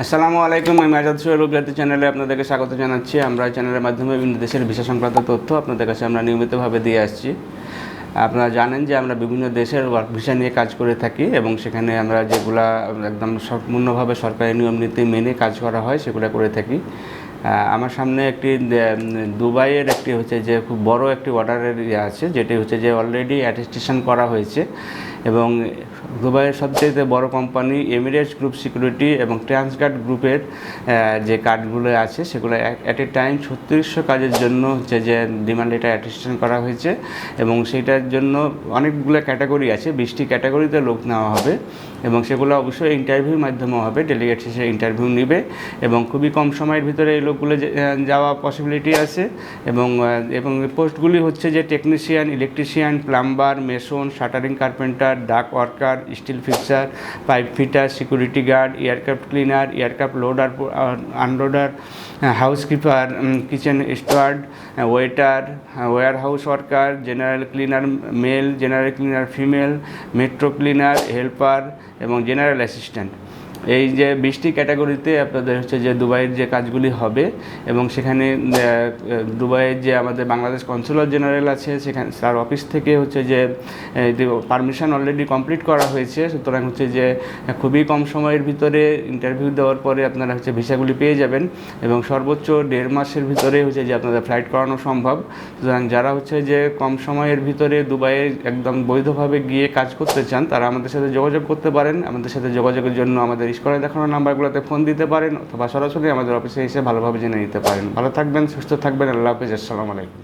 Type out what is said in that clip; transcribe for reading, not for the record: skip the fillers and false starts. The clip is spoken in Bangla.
আসসালামু আলাইকুম। আমি আজাদ সোহেল রুগলাতি চ্যানেলে আপনাদেরকে স্বাগত জানাচ্ছি। আমরা চ্যানেলের মাধ্যমে বিভিন্ন দেশের ভিসা সংক্রান্ত তথ্য আপনাদের কাছে আমরা নিয়মিতভাবে দিয়ে আসছি। আপনারা জানেন যে আমরা বিভিন্ন দেশের ওয়ার্ক ভিসা নিয়ে কাজ করে থাকি এবং সেখানে আমরা যেগুলা একদম সম্পূর্ণভাবে সরকারি নিয়ম নীতি মেনে কাজ করা হয় সেগুলো করে থাকি। আমার সামনে একটি দুবাইয়ের একটি হচ্ছে যে খুব বড় একটি অর্ডারের আছে, যেটি হচ্ছে যে অলরেডি অ্যাটেস্টেশন করা হয়েছে এবং দুবাইয়ের সবচেয়ে বড় কোম্পানি এমিরেটস গ্রুপ সিকিউরিটি এবং ট্রান্সগার্ড গ্রুপের যে কার্ডগুলো আছে সেগুলো অ্যাট এ টাইম 3600 কাজের জন্য হচ্ছে যে ডিমান্ড লেটার অ্যাটেস্টেশন করা হয়েছে এবং সেইটার জন্য অনেকগুলো ক্যাটাগরি আছে, 20টি ক্যাটাগরিতে লোক নেওয়া হবে এবং সেগুলো অবশ্যই ইন্টারভিউর মাধ্যমে হবে। ডেলিগেট শেষে ইন্টারভিউ নেবে এবং খুবই কম সময়ের ভিতরে এই লোকগুলো যাওয়া পসিবিলিটি আছে এবং পোস্টগুলি হচ্ছে যে technician, electrician, plumber, mason, shuttering carpenter, duct worker, steel fixer, pipe fitter, security guard, aircraft cleaner, aircraft loader unloader, housekeeper, kitchen steward, waiter, warehouse worker, general cleaner male, general cleaner female, metro cleaner, helper এবং জেনারেল অ্যাসিস্ট্যান্ট। এই যে 20টি ক্যাটাগরিতে আপনাদের হচ্ছে যে দুবাইয়ের যে কাজগুলি হবে এবং সেখানে দুবাইয়ের যে আমাদের বাংলাদেশ কনসুলার জেনারেল আছে সেখানে তার অফিস থেকে হচ্ছে যে পারমিশন অলরেডি কমপ্লিট করা হয়েছে। সুতরাং হচ্ছে যে খুবই কম সময়ের ভিতরে ইন্টারভিউ দেওয়ার পরে আপনারা হচ্ছে ভিসাগুলি পেয়ে যাবেন এবং সর্বোচ্চ 1.5 মাসের ভিতরে হচ্ছে যে আপনাদের ফ্লাইট করানো সম্ভব। সুতরাং যারা হচ্ছে যে কম সময়ের ভিতরে দুবাইয়ে একদম বৈধভাবে গিয়ে কাজ করতে চান তারা আমাদের সাথে যোগাযোগ করতে পারেন। আমাদের সাথে যোগাযোগের জন্য আমাদের স্ক্রিনে দেখানো নাম্বারগুলোতে ফোন দিতে পারেন অথবা সরাসরি আমাদের অফিসে এসে ভালোভাবে জেনে নিতে পারেন। ভালো থাকবেন, সুস্থ থাকবেন। আল্লাহ হাফেজ। আসসালামু আলাইকুম।